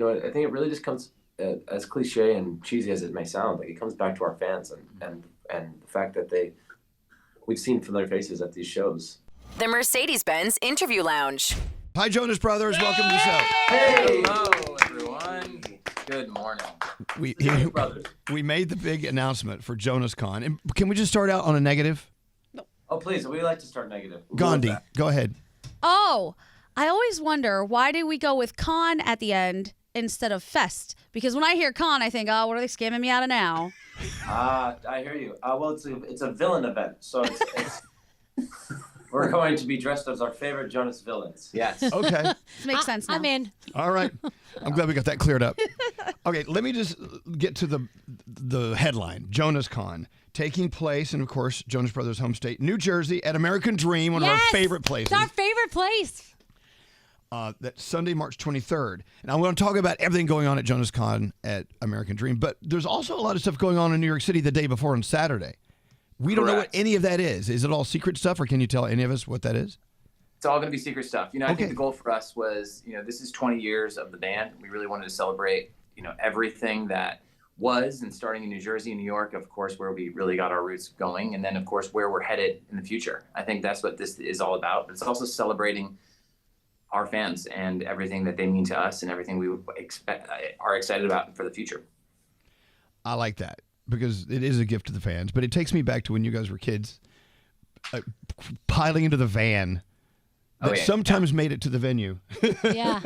I think it really just comes, as cliche and cheesy as it may sound, like it comes back to our fans and the fact that we've seen familiar faces at these shows. The Mercedes-Benz Interview Lounge. Hi, Jonas Brothers. Welcome to the show. Hey! Hello, everyone. Good morning. We made the big announcement for Jonas Con. And can we just start out on a negative? Oh, please. We like to start negative. Gandhi, go ahead. Oh, I always wonder, why do we go with con at the end instead of fest? Because when I hear con, I think, oh, what are they scamming me out of now? I hear you. Well, it's a villain event, so it's we're going to be dressed as our favorite Jonas villains. Yes. Okay. This makes sense now. I'm in. All right. I'm glad we got that cleared up. Okay, let me just get to the headline. Jonas Con, taking place in, of course, Jonas Brothers' home state, New Jersey, at American Dream, one of our favorite places. It's our favorite place. That's Sunday, March 23rd. And I want to talk about everything going on at Jonas Con at American Dream, but there's also a lot of stuff going on in New York City the day before on Saturday. We don't know what any of that is. Is it all secret stuff, or can you tell any of us what that is? It's all going to be secret stuff. I think the goal for us was, this is 20 years of the band. We really wanted to celebrate, everything that was, and starting in New Jersey and New York, of course, where we really got our roots going. And then, of course, where we're headed in the future. I think that's what this is all about. But it's also celebrating our fans and everything that they mean to us and everything we are excited about for the future. I like that because it is a gift to the fans, but it takes me back to when you guys were kids, piling into the van that sometimes made it to the venue. Yeah.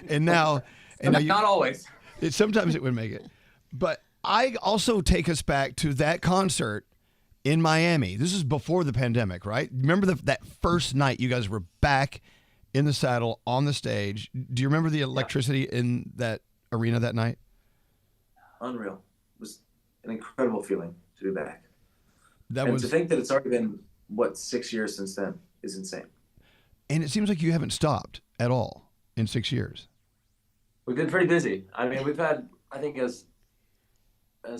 and now not always. Sometimes it would make it. But I also take us back to that concert in Miami. This is before the pandemic, right? Remember that first night you guys were back in the saddle on the stage. Do you remember the electricity in that arena that night? Unreal. It was an incredible feeling to be back. To think that it's already been, 6 years since then is insane. And it seems like you haven't stopped at all in 6 years. We've been pretty busy. I mean, we've had, I think as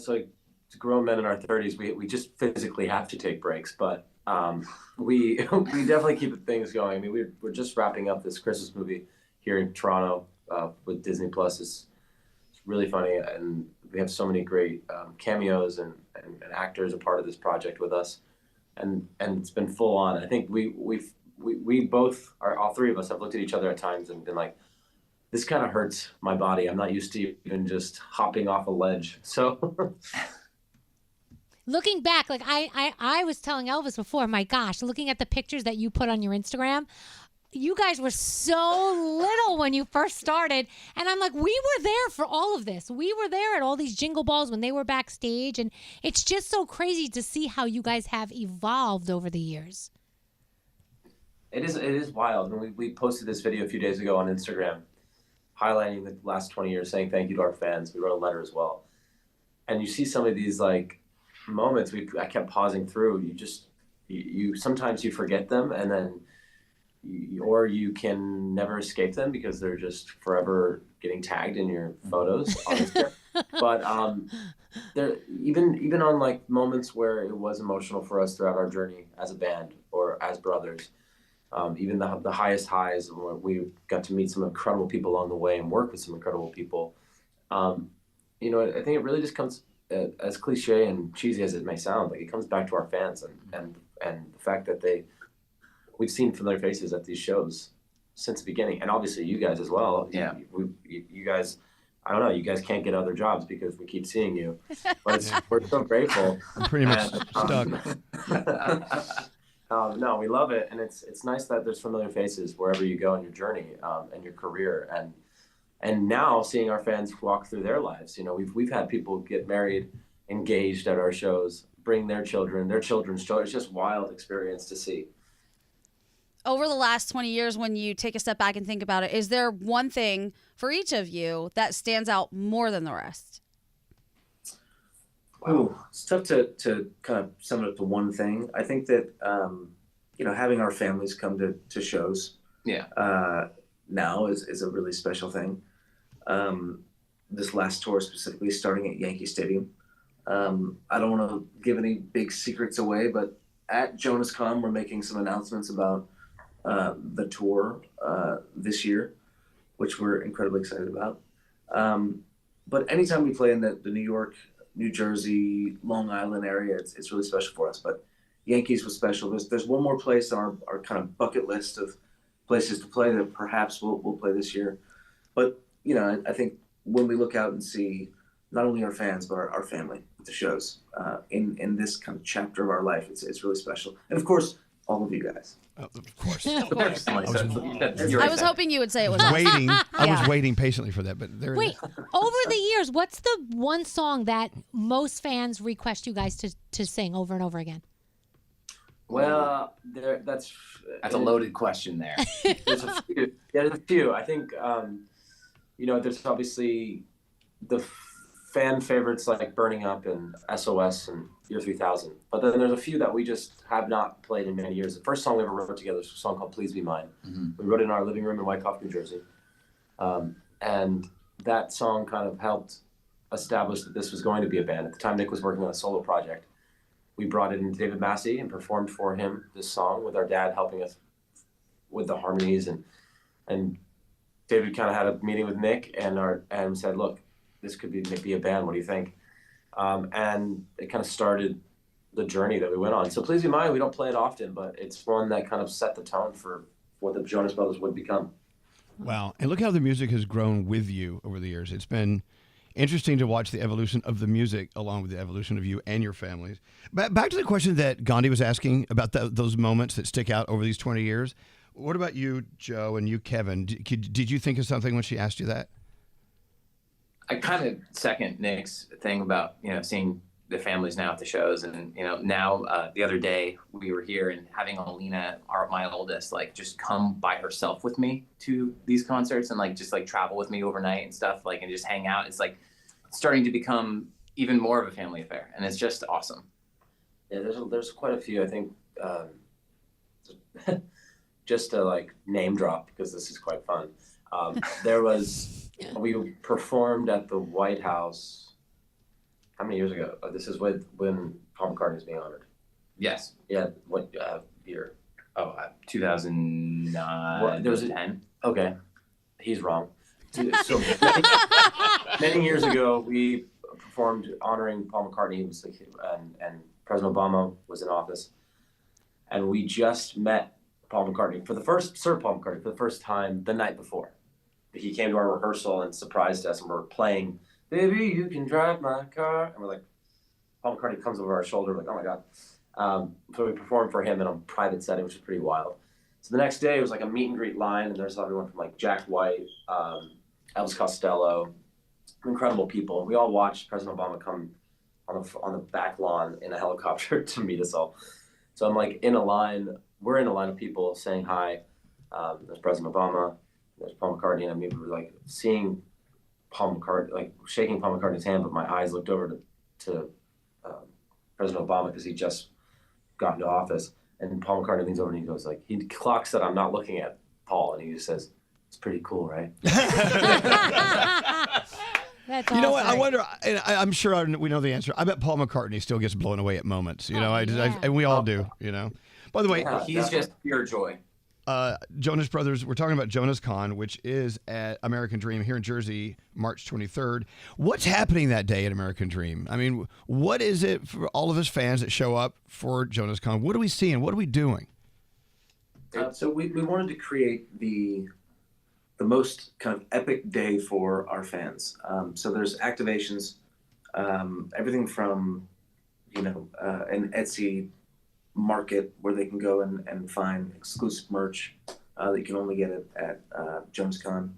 like grown men in our 30s, we just physically have to take breaks, but we definitely keep things going. I mean, we're just wrapping up this Christmas movie here in Toronto with Disney Plus. It's really funny, and we have so many great cameos and actors a part of this project with us, and it's been full on. I think we both are, all three of us have looked at each other at times and been like, this kind of hurts my body. I'm not used to even just hopping off a ledge. So Looking back, like I was telling Elvis before, my gosh, looking at the pictures that you put on your Instagram, you guys were so little when you first started. And I'm like, we were there for all of this. We were there at all these Jingle Balls when they were backstage. And it's just so crazy to see how you guys have evolved over the years. It is wild. When we posted this video a few days ago on Instagram, highlighting the last 20 years, saying thank you to our fans. We wrote a letter as well. And you see some of these like moments I kept pausing through. You sometimes you forget them, and then or you can never escape them because they're just forever getting tagged in your photos on Instagram. But there even on like moments where it was emotional for us throughout our journey as a band or as brothers, even the highest highs where we got to meet some incredible people along the way and work with some incredible people. I think it really just comes, as cliche and cheesy as it may sound, like it comes back to our fans and the fact that we've seen familiar faces at these shows since the beginning, and obviously you guys as well. Yeah, you guys, I don't know, you guys can't get other jobs because we keep seeing you, but we're so grateful. I'm pretty much stuck. No, we love it, and it's nice that there's familiar faces wherever you go in your journey and your career, and now seeing our fans walk through their lives. We've had people get married, engaged at our shows, bring their children's children. It's just wild experience to see. Over the last 20 years, when you take a step back and think about it, is there one thing for each of you that stands out more than the rest? Ooh, it's tough to kind of sum it up to one thing. I think that, having our families come to shows now is a really special thing. This last tour specifically, starting at Yankee Stadium. I don't want to give any big secrets away, but at Jonas Con, we're making some announcements about the tour this year, which we're incredibly excited about. But anytime we play in the New York, New Jersey, Long Island area, it's really special for us. But Yankees was special. There's one more place on our kind of bucket list of places to play that perhaps we'll play this year. But, I think when we look out and see not only our fans, but our family at the shows in this kind of chapter of our life, it's really special. And of course, all of you guys. Of course. I was hoping you would say it was waiting. I was waiting patiently for that, but there. Wait, over the years, what's the one song that most fans request you guys to sing over and over again? Well, that's a loaded question there. There's a few. Yeah, there's a few. I think, there's obviously the fan favorites like Burning Up and SOS and Year 3000. But then there's a few that we just have not played in many years. The first song we ever wrote together was a song called Please Be Mine. Mm-hmm. We wrote it in our living room in Wyckoff, New Jersey. And that song kind of helped establish that this was going to be a band. At the time, Nick was working on a solo project. We brought in David Massey and performed for him this song with our dad helping us with the harmonies. And David kind of had a meeting with Nick and said, look, this could be a band. What do you think? And it kind of started the journey that we went on. So Please Be Mine, we don't play it often, but it's one that kind of set the tone for what the Jonas Brothers would become. Wow. And look how the music has grown with you over the years. It's been interesting to watch the evolution of the music along with the evolution of you and your families. Back to the question that Gandhi was asking about those moments that stick out over these 20 years. What about you, Joe, and you, Kevin? Did you think of something when she asked you that? I kind of second Nick's thing about, seeing the families now at the shows. And, now the other day we were here and having Alina, my oldest, just come by herself with me to these concerts and just travel with me overnight and stuff, and just hang out. It's starting to become even more of a family affair. And it's just awesome. Yeah, there's quite a few, I think, just to name drop, because this is quite fun. There was... We performed at the White House. How many years ago? This is when Paul McCartney is being honored. Yes. Yeah. What year? 2009. There was 10. Okay, he's wrong. So many years ago, we performed honoring Paul McCartney. He was and President Obama was in office, and we just met Paul McCartney for the first time the night before. He came to our rehearsal and surprised us, and we're playing, "Baby, You Can Drive My Car," and we're like, Paul McCartney comes over our shoulder, like, oh my God. So we performed for him in a private setting, which was pretty wild. So the next day, it was a meet and greet line, and there's everyone from Jack White, Elvis Costello, incredible people. We all watched President Obama come on the back lawn in a helicopter to meet us all. So I'm in a line, we're in a line of people saying hi. There's President Obama. There's Paul McCartney, and we were seeing Paul McCartney, shaking Paul McCartney's hand, but my eyes looked over to President Obama because he just got into office. And Paul McCartney leans over and he goes he clocks that I'm not looking at Paul, and he just says, "It's pretty cool, right?" That's you know what? I wonder. And I'm sure we know the answer. I bet Paul McCartney still gets blown away at moments. And we all do. By the way, he's just pure joy. Jonas Brothers, we're talking about Jonas Con, which is at American Dream here in Jersey, March 23rd. What's happening that day at American Dream? I mean, what is it for all of us fans that show up for Jonas Con? What are we seeing? What are we doing? So we wanted to create the most kind of epic day for our fans. So there's activations, everything from, an Etsy market where they can go and find exclusive merch that you can only get at Jonas Con,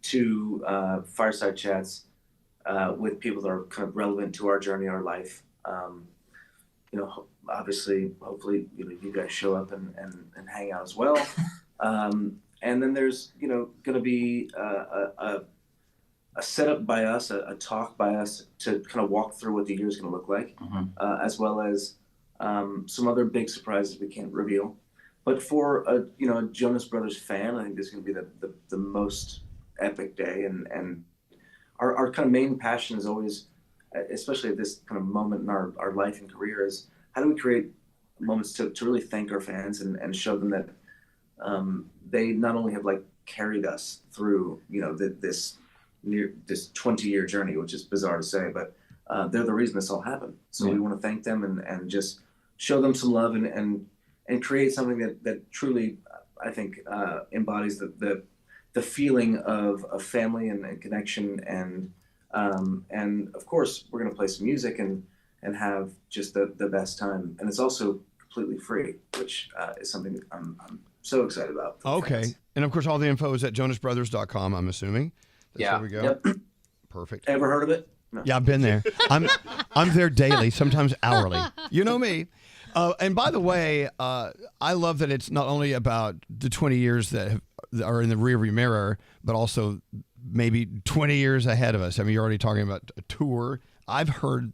to fireside chats with people that are kind of relevant to our journey, our life. Obviously, hopefully, you guys show up and hang out as well. And then there's, going to be a setup by us, a talk by us to kind of walk through what the year is going to look like, as well as some other big surprises we can't reveal. But for a Jonas Brothers fan, I think this is going to be the most epic day. And our kind of main passion is always, especially at this kind of moment in our life and career, is how do we create moments to really thank our fans and show them that they not only have carried us through this near this 20-year journey, which is bizarre to say, but they're the reason this all happened. So we want to thank them and just show them some love and create something that truly, I think, embodies the feeling of a family and connection. And of course, we're going to play some music and have just the best time. And it's also completely free, which is something I'm so excited about. Okay. Fans. And of course, all the info is at jonasbrothers.com, I'm assuming. That's where we go. Yep. Perfect. Ever heard of it? No. Yeah, I've been there. I'm there daily, sometimes hourly. You know me. And by the way, I love that it's not only about the 20 years that are in the rearview mirror, but also maybe 20 years ahead of us. I mean, you're already talking about a tour. I've heard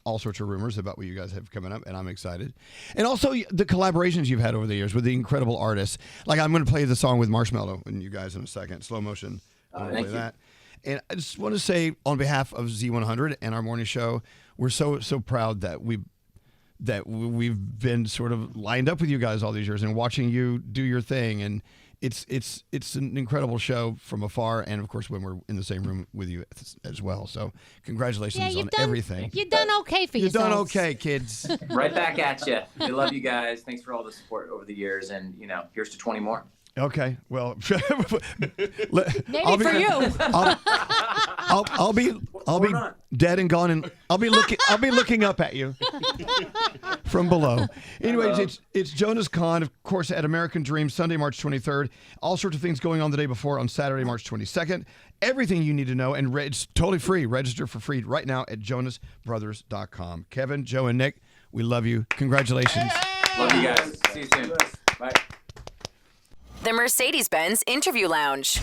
all sorts of rumors about what you guys have coming up, and I'm excited. And also the collaborations you've had over the years with the incredible artists. Like, I'm going to play the song with Marshmello and you guys in a second, slow motion. I'm going to play that. And I just want to say, on behalf of Z100 and our morning show, we're so proud that we've been sort of lined up with you guys all these years and watching you do your thing. And it's an incredible show from afar, and of course when we're in the same room with you as well. So congratulations on everything. You've done okay for yourself. You've done okay, kids. Right back at you. We love you guys. Thanks for all the support over the years, and here's to 20 more. Okay, well, maybe for you. I'll be dead and gone, and I'll be looking up at you from below. Anyways, it's Jonas Con, of course, at American Dream, Sunday, March 23rd. All sorts of things going on the day before on Saturday, March 22nd. Everything you need to know, and it's totally free. Register for free right now at jonasbrothers.com. Kevin, Joe, and Nick, we love you. Congratulations. Love you guys. See you soon. Bye. The Mercedes-Benz Interview Lounge.